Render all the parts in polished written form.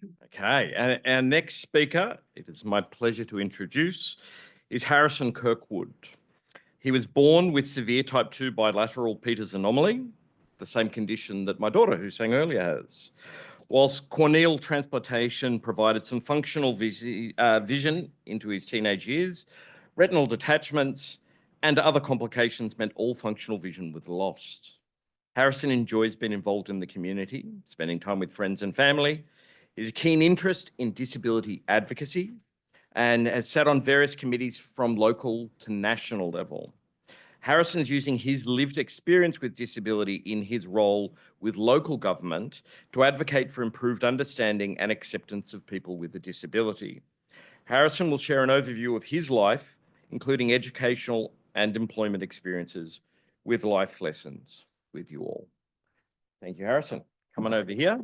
Okay, and our next speaker, it is my pleasure to introduce, is Harrison Kirkwood. He was born with severe type 2 bilateral Peters Anomaly, the same condition that my daughter, who sang earlier, has. Whilst corneal transplantation provided some functional vision into his teenage years, retinal detachments and other complications meant all functional vision was lost. Harrison enjoys being involved in the community, spending time with friends and family. He has a keen interest in disability advocacy and has sat on various committees from local to national level. Harrison's using his lived experience with disability in his role with local government to advocate for improved understanding and acceptance of people with a disability. Harrison will share an overview of his life, including educational and employment experiences, with life lessons with you all. Thank you, Harrison. Come on over here.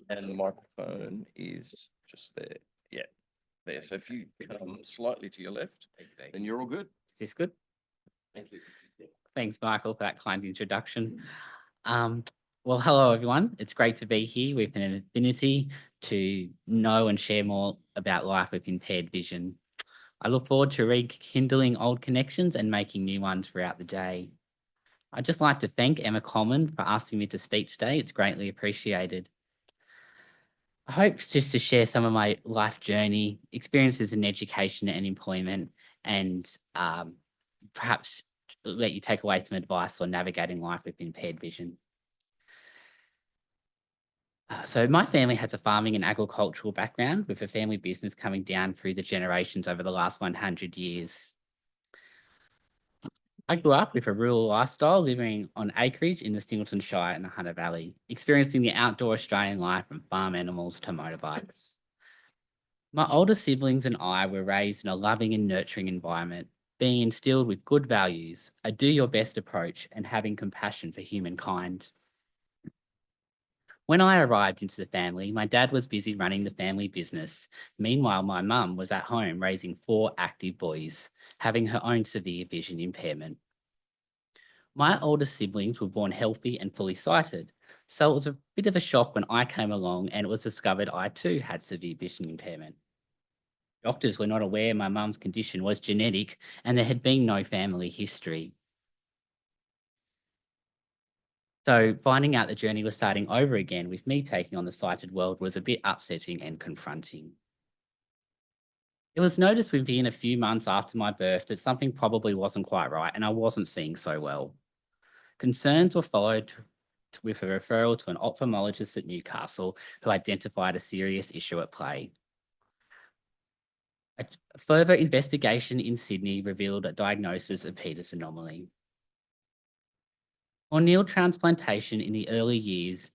And the microphone is just there. Yeah, there. So if you come slightly to your left, then you're all good. Is this good? Thank you. Thanks, Michael, for that kind introduction. Well, hello, everyone. It's great to be here with an affinity to know and share more about life with impaired vision. I look forward to rekindling old connections and making new ones throughout the day. I'd just like to thank Emma Common for asking me to speak today. It's greatly appreciated. I hope just to share some of my life journey, experiences in education and employment, and perhaps let you take away some advice on navigating life with impaired vision. So my family has a farming and agricultural background, with a family business coming down through the generations over the last 100 years. I grew up with a rural lifestyle, living on acreage in the Singleton Shire and the Hunter Valley, experiencing the outdoor Australian life from farm animals to motorbikes. My older siblings and I were raised in a loving and nurturing environment, being instilled with good values, a do your best approach, and having compassion for humankind. When I arrived into the family, my dad was busy running the family business. Meanwhile, my mum was at home raising 4 active boys, having her own severe vision impairment. My older siblings were born healthy and fully sighted, so it was a bit of a shock when I came along and it was discovered I too had severe vision impairment. Doctors were not aware my mum's condition was genetic and there had been no family history. So finding out the journey was starting over again with me taking on the sighted world was a bit upsetting and confronting. It was noticed within a few months after my birth that something probably wasn't quite right and I wasn't seeing so well. Concerns were followed with a referral to an ophthalmologist at Newcastle who identified a serious issue at play. A further investigation in Sydney revealed a diagnosis of Peters Anomaly. Corneal transplantation in the early years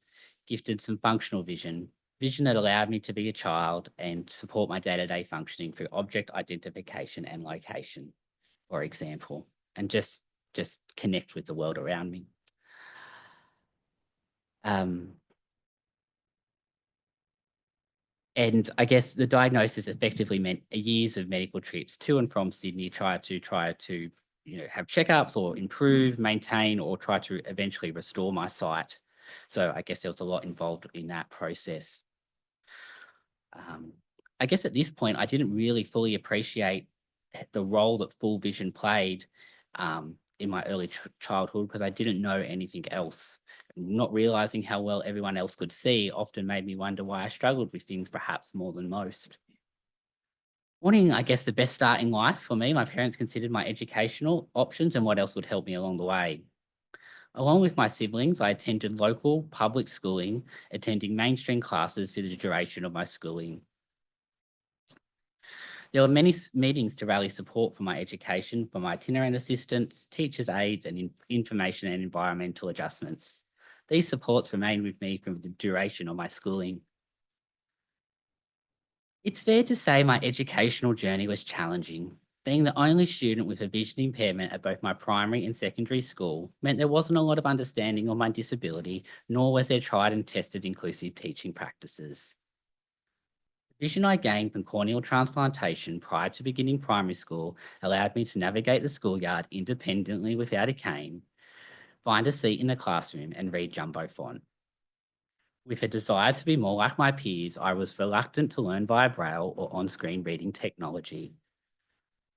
gifted some functional vision, vision that allowed me to be a child and support my day-to-day functioning through object identification and location, for example, and just connect with the world around me. And I guess the diagnosis effectively meant years of medical trips to and from Sydney, try to have checkups or improve, maintain, or try to eventually restore my sight. So I guess there was a lot involved in that process. I guess at this point, I didn't really fully appreciate the role that full vision played in my early childhood because I didn't know anything else. Not realizing how well everyone else could see often made me wonder why I struggled with things perhaps more than most. Wanting, I guess, the best start in life for me, my parents considered my educational options and what else would help me along the way. Along with my siblings, I attended local public schooling, attending mainstream classes for the duration of my schooling. There were many meetings to rally support for my education, for my itinerant assistants, teachers' aides, and information and environmental adjustments. These supports remained with me for the duration of my schooling. It's fair to say my educational journey was challenging. Being the only student with a vision impairment at both my primary and secondary school meant there wasn't a lot of understanding of my disability, nor was there tried and tested inclusive teaching practices. The vision I gained from corneal transplantation prior to beginning primary school allowed me to navigate the schoolyard independently without a cane, find a seat in the classroom, and read jumbo font. With a desire to be more like my peers, I was reluctant to learn via Braille or on-screen reading technology.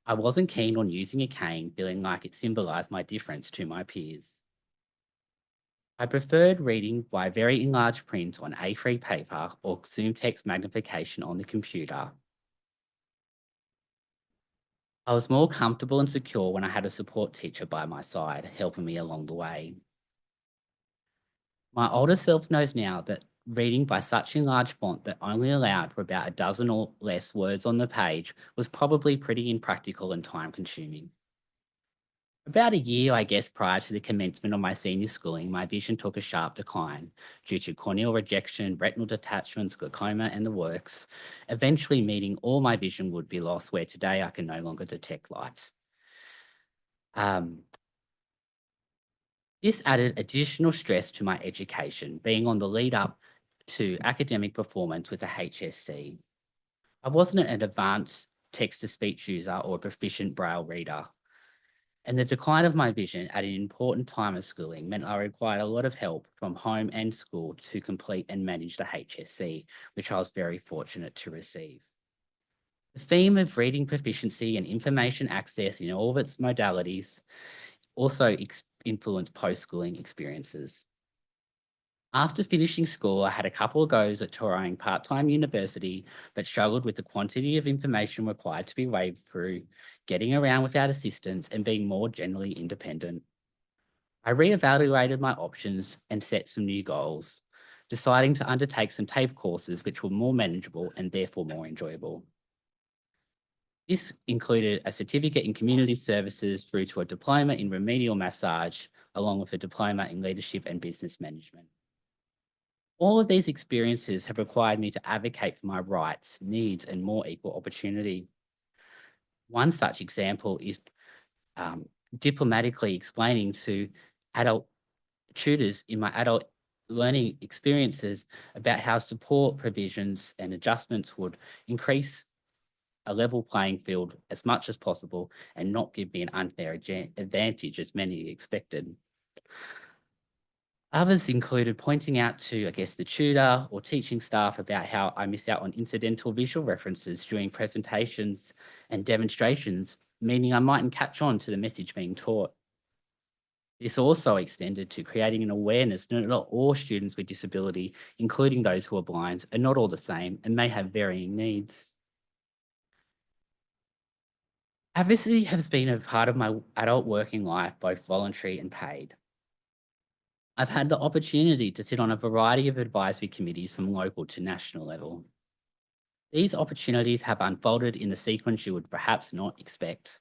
I wasn't keen on using a cane, feeling like it symbolised my difference to my peers. I preferred reading by very enlarged print on A3 paper or zoom text magnification on the computer. I was more comfortable and secure when I had a support teacher by my side, helping me along the way. My older self knows now that reading by such enlarged font that only allowed for about a dozen or less words on the page was probably pretty impractical and time consuming. About a year, I guess, prior to the commencement of my senior schooling, my vision took a sharp decline due to corneal rejection, retinal detachments, glaucoma, and the works, eventually meaning all my vision would be lost, where today I can no longer detect light. This added additional stress to my education, being on the lead up to academic performance with the HSC. I wasn't an advanced text-to-speech user or a proficient Braille reader. And the decline of my vision at an important time of schooling meant I required a lot of help from home and school to complete and manage the HSC, which I was very fortunate to receive. The theme of reading proficiency and information access in all of its modalities also influenced post-schooling experiences. After finishing school, I had a couple of goes at trying part-time university, but struggled with the quantity of information required to be waved through, getting around without assistance, and being more generally independent. I reevaluated my options and set some new goals, deciding to undertake some TAFE courses which were more manageable and therefore more enjoyable. This included a certificate in community services through to a diploma in remedial massage, along with a diploma in leadership and business management. All of these experiences have required me to advocate for my rights, needs, and more equal opportunity. One such example is diplomatically explaining to adult tutors in my adult learning experiences about how support provisions and adjustments would increase a level playing field as much as possible and not give me an unfair advantage as many expected. Others included pointing out to, I guess, the tutor or teaching staff about how I miss out on incidental visual references during presentations and demonstrations, meaning I mightn't catch on to the message being taught. This also extended to creating an awareness that not all students with disability, including those who are blind, are not all the same and may have varying needs. Advocacy has been a part of my adult working life, both voluntary and paid. I've had the opportunity to sit on a variety of advisory committees from local to national level. These opportunities have unfolded in the sequence you would perhaps not expect.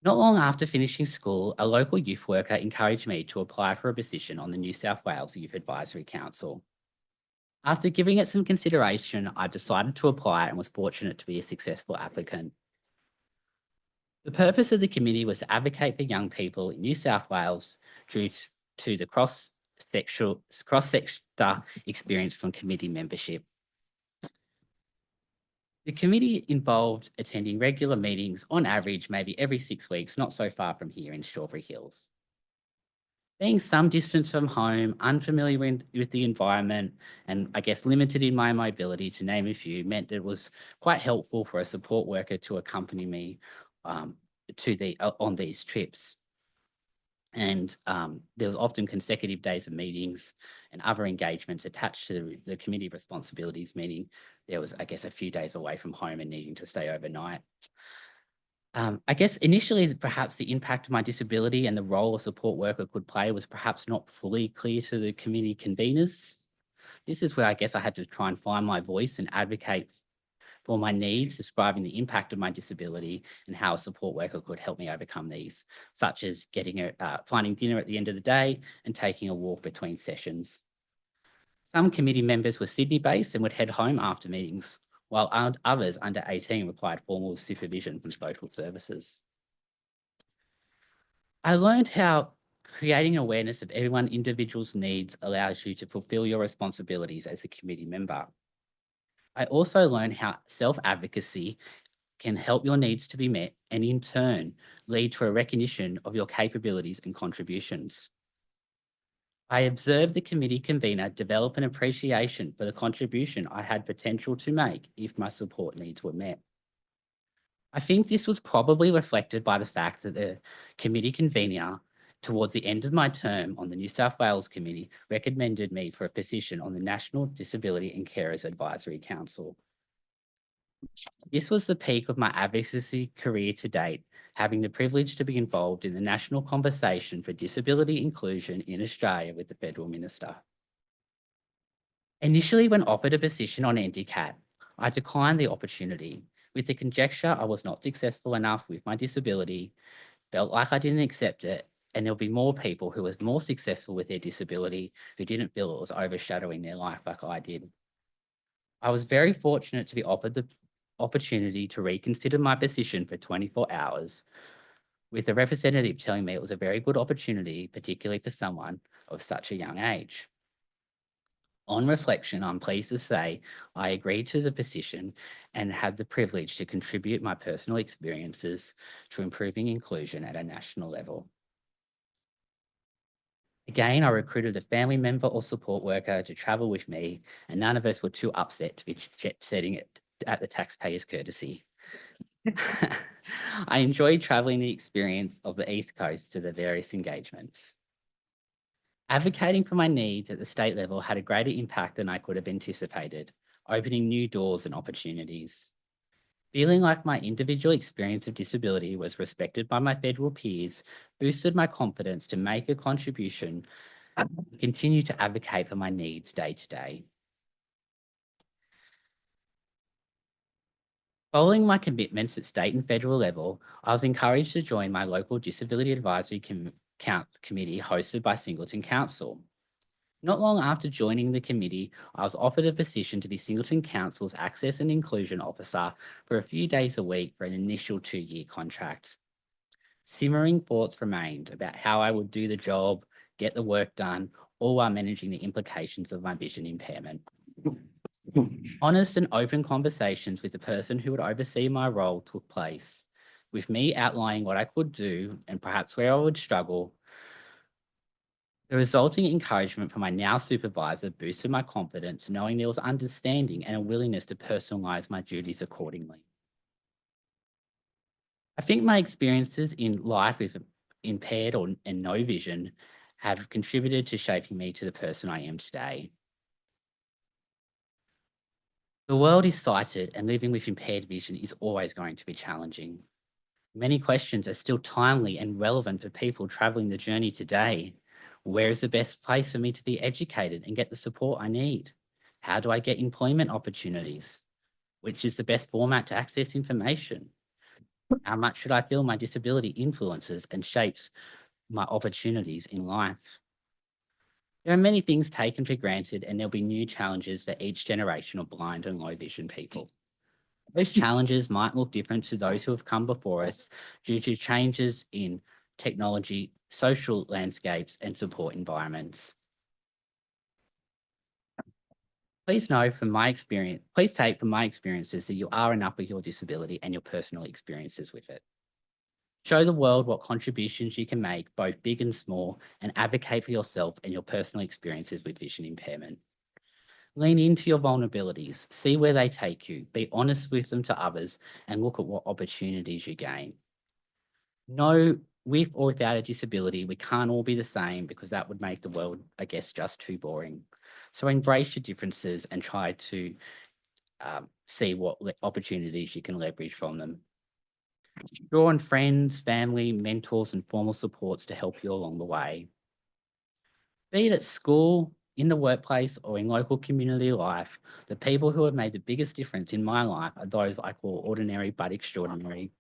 Not long after finishing school, a local youth worker encouraged me to apply for a position on the New South Wales Youth Advisory Council. After giving it some consideration, I decided to apply and was fortunate to be a successful applicant. The purpose of the committee was to advocate for young people in New South Wales due to the cross-sector experience from committee membership. The committee involved attending regular meetings, on average, maybe every 6 weeks, not so far from here in Strawberry Hills. Being some distance from home, unfamiliar with the environment, and I guess limited in my mobility, to name a few, meant that it was quite helpful for a support worker to accompany me on these trips. And there was often consecutive days of meetings and other engagements attached to the committee responsibilities, meaning there was, I guess, a few days away from home and needing to stay overnight. I guess initially, perhaps the impact of my disability and the role a support worker could play was perhaps not fully clear to the committee conveners. This is where I guess I had to try and find my voice and advocate for my needs, describing the impact of my disability and how a support worker could help me overcome these, such as finding dinner at the end of the day and taking a walk between sessions. Some committee members were Sydney-based and would head home after meetings, while others under 18 required formal supervision from social services. I learned how creating awareness of everyone individual's needs allows you to fulfill your responsibilities as a committee member. I also learned how self-advocacy can help your needs to be met and in turn lead to a recognition of your capabilities and contributions. I observed the committee convener develop an appreciation for the contribution I had potential to make if my support needs were met. I think this was probably reflected by the fact that the committee convener, towards the end of my term on the New South Wales Committee, recommended me for a position on the National Disability and Carers Advisory Council. This was the peak of my advocacy career to date, having the privilege to be involved in the national conversation for disability inclusion in Australia with the Federal Minister. Initially, when offered a position on NDCAT, I declined the opportunity with the conjecture I was not successful enough with my disability, felt like I didn't accept it, and there'll be more people who was more successful with their disability who didn't feel it was overshadowing their life like I did. I was very fortunate to be offered the opportunity to reconsider my position for 24 hours, with the representative telling me it was a very good opportunity, particularly for someone of such a young age. On reflection, I'm pleased to say I agreed to the position and had the privilege to contribute my personal experiences to improving inclusion at a national level. Again, I recruited a family member or support worker to travel with me, and none of us were too upset to be jet setting it at the taxpayer's courtesy. I enjoyed traveling the experience of the East Coast to the various engagements. Advocating for my needs at the state level had a greater impact than I could have anticipated, opening new doors and opportunities. Feeling like my individual experience of disability was respected by my federal peers boosted my confidence to make a contribution and continue to advocate for my needs day to day. Following my commitments at state and federal level, I was encouraged to join my local Disability Advisory Committee hosted by Singleton Council. Not long after joining the committee, I was offered a position to be Singleton Council's Access and Inclusion Officer for a few days a week for an initial 2-year contract. Simmering thoughts remained about how I would do the job, get the work done, all while managing the implications of my vision impairment. Honest and open conversations with the person who would oversee my role took place, with me outlining what I could do and perhaps where I would struggle. The resulting encouragement from my now supervisor boosted my confidence, knowing there was understanding and a willingness to personalise my duties accordingly. I think my experiences in life with impaired and no vision have contributed to shaping me to the person I am today. The world is sighted, and living with impaired vision is always going to be challenging. Many questions are still timely and relevant for people travelling the journey today. Where is the best place for me to be educated and get the support I need? How do I get employment opportunities? Which is the best format to access information? How much should I feel my disability influences and shapes my opportunities in life? There are many things taken for granted, and there'll be new challenges for each generation of blind and low vision people. Those challenges might look different to those who have come before us due to changes in technology, social landscapes, and support environments. Please take from my experiences that you are enough with your disability and your personal experiences with it. Show the world what contributions you can make, both big and small, and advocate for yourself and your personal experiences with vision impairment. Lean into your vulnerabilities, see where they take you, be honest with them to others, and look at what opportunities you gain. Know, with or without a disability, we can't all be the same, because that would make the world, I guess, just too boring. So embrace your differences and try to see what opportunities you can leverage from them. Draw on friends, family, mentors, and formal supports to help you along the way. Be it at school, in the workplace, or in local community life, the people who have made the biggest difference in my life are those I call ordinary but extraordinary.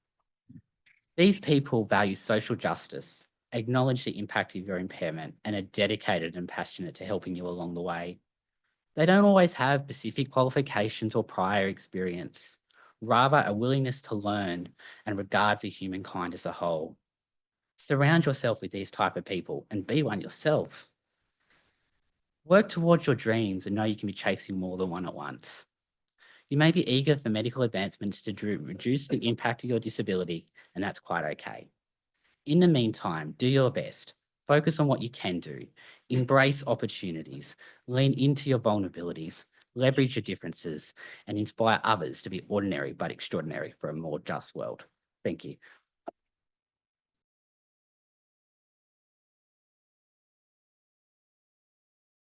These people value social justice, acknowledge the impact of your impairment, and are dedicated and passionate to helping you along the way. They don't always have specific qualifications or prior experience, rather a willingness to learn and regard for humankind as a whole. Surround yourself with these type of people and be one yourself. Work towards your dreams and know you can be chasing more than one at once. You may be eager for medical advancements to reduce the impact of your disability, and that's quite okay. In the meantime, do your best. Focus on what you can do. Embrace opportunities. Lean into your vulnerabilities. Leverage your differences and inspire others to be ordinary but extraordinary for a more just world. Thank you.